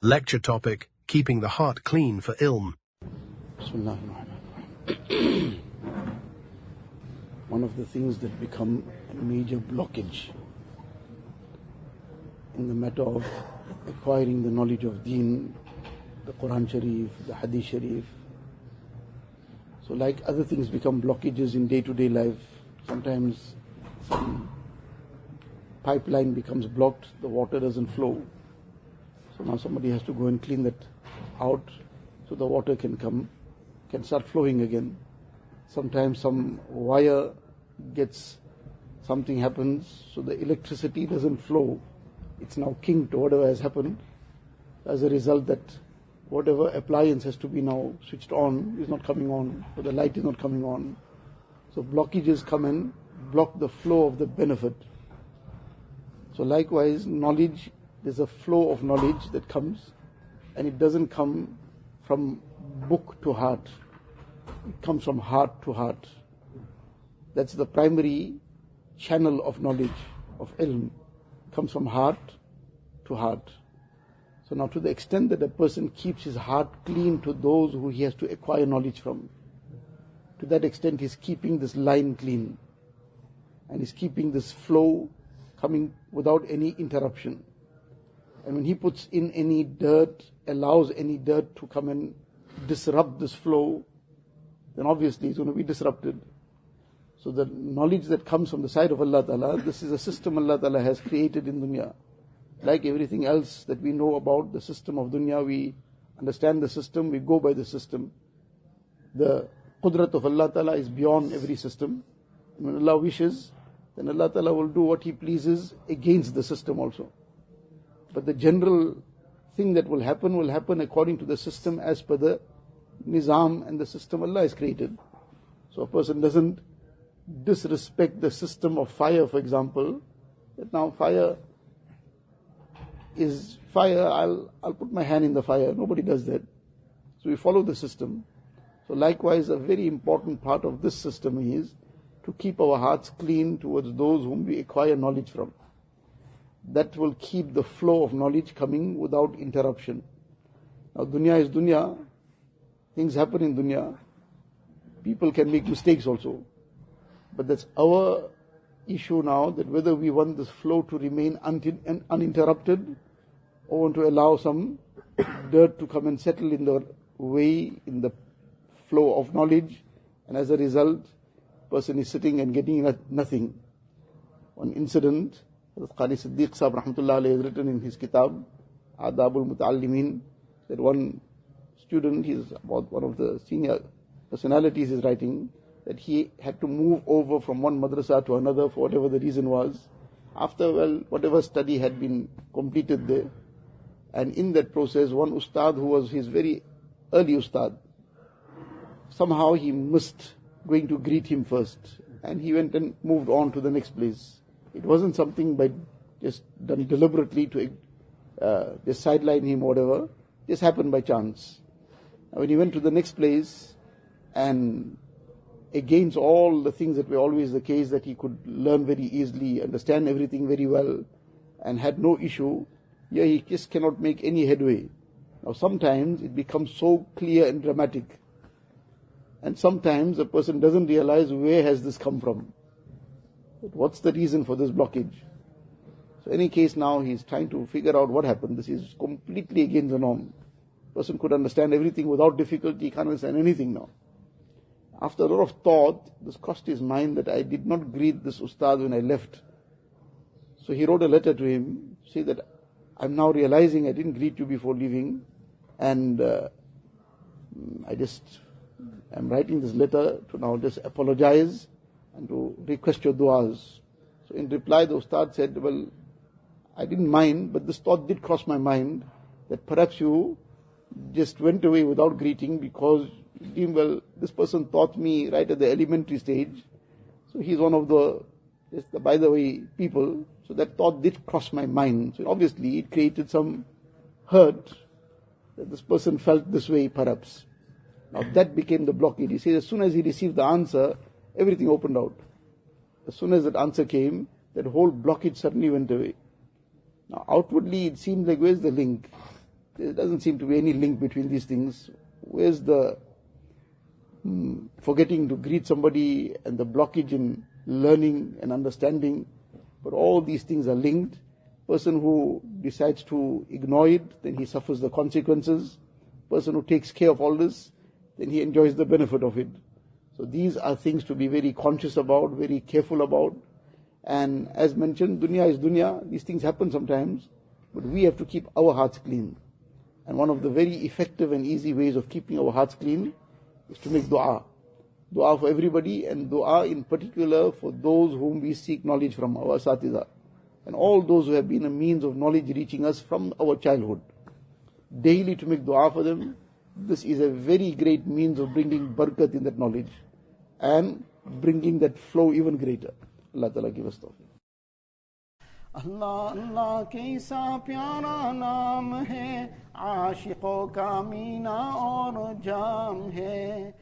Lecture topic: Keeping the heart clean for ilm. Bismillah. One of the things that become a major blockage in the matter of acquiring the knowledge of Deen, the Quran Sharif, the Hadith Sharif. So like other things become blockages in day-to-day life, sometimes some pipeline becomes blocked, the water doesn't flow. So now somebody has to go and clean that out so the water can start flowing again. Sometimes some wire something happens, so the electricity doesn't flow. It's now kinked, whatever has happened. As a result, that whatever appliance has to be now switched on is not coming on, or the light is not coming on. So blockages come and block the flow of the benefit. So likewise, knowledge, there's a flow of knowledge that comes, and it doesn't come from book to heart. It comes from heart to heart. That's the primary channel of knowledge, of ilm. It comes from heart to heart. So now to the extent that a person keeps his heart clean to those who he has to acquire knowledge from, to that extent he's keeping this line clean. And he's keeping this flow coming without any interruption. And when he puts in any dirt, allows any dirt to come and disrupt this flow, then obviously it's going to be disrupted. So the knowledge that comes from the side of Allah Ta'ala, this is a system Allah Ta'ala has created in dunya. Like everything else that we know about the system of dunya, we understand the system, we go by the system. The qudrat of Allah Ta'ala is beyond every system. When Allah wishes, then Allah Ta'ala will do what He pleases against the system also. But the general thing that will happen according to the system as per the nizam and the system Allah has created. So a person doesn't disrespect the system of fire, for example, that now fire is fire, I'll put my hand in the fire. Nobody does that. So we follow the system. So likewise, a very important part of this system is to keep our hearts clean towards those whom we acquire knowledge from. That will keep the flow of knowledge coming without interruption. Now dunya is dunya. Things happen in dunya. People can make mistakes also. But that's our issue now, that whether we want this flow to remain uninterrupted, or want to allow some dirt to come and settle in the way, in the flow of knowledge, and as a result, person is sitting and getting nothing. One incident, Qani Siddiq Sahib rahmatullah alayhi has written in his kitab, Adabul Mutallimin, that one student, he's about one of the senior personalities, is writing that he had to move over from one madrasa to another for whatever the reason was. After, whatever study had been completed there. And in that process, one ustad who was his very early ustad, somehow he missed going to greet him first. And he went and moved on to the next place. It wasn't something by just done deliberately to just sideline him or whatever. Just happened by chance. And when he went to the next place, and against all the things that were always the case, that he could learn very easily, understand everything very well, and had no issue, he just cannot make any headway. Now sometimes it becomes so clear and dramatic, and sometimes a person doesn't realize where has this come from. What's the reason for this blockage? So in any case, now he's trying to figure out what happened. This is completely against the norm. Person could understand everything without difficulty, he can't understand anything now. After a lot of thought, this crossed his mind that I did not greet this ustad when I left. So he wrote a letter to him, say that I'm now realizing I didn't greet you before leaving, and I'm writing this letter to now just apologize and to request your du'as. So in reply, the ustad said, well, I didn't mind, but this thought did cross my mind that perhaps you just went away without greeting because this person taught me right at the elementary stage. So he's one of the, by the way, people. So that thought did cross my mind. So obviously it created some hurt that this person felt this way perhaps. Now that became the blockage. He says as soon as he received the answer, everything opened out. As soon as that answer came, that whole blockage suddenly went away. Now outwardly it seemed like, where's the link? there doesn't seem to be any link between these things. Where's the forgetting to greet somebody and the blockage in learning and understanding? But all these things are linked. Person who decides to ignore it, then he suffers the consequences. Person who takes care of all this, then he enjoys the benefit of it. So these are things to be very conscious about, very careful about. And as mentioned, dunya is dunya. These things happen sometimes, but we have to keep our hearts clean. And one of the very effective and easy ways of keeping our hearts clean is to make dua. Dua for everybody, and dua in particular for those whom we seek knowledge from, our asatiza. And all those who have been a means of knowledge reaching us from our childhood. Daily to make dua for them. This is a very great means of bringing barakat in that knowledge and bringing that flow even greater. Allah Ta'ala give us tawfiq. अल्लाह अल्लाह कैसा प्यारा नाम है, आशिकों का मीना और जाम है।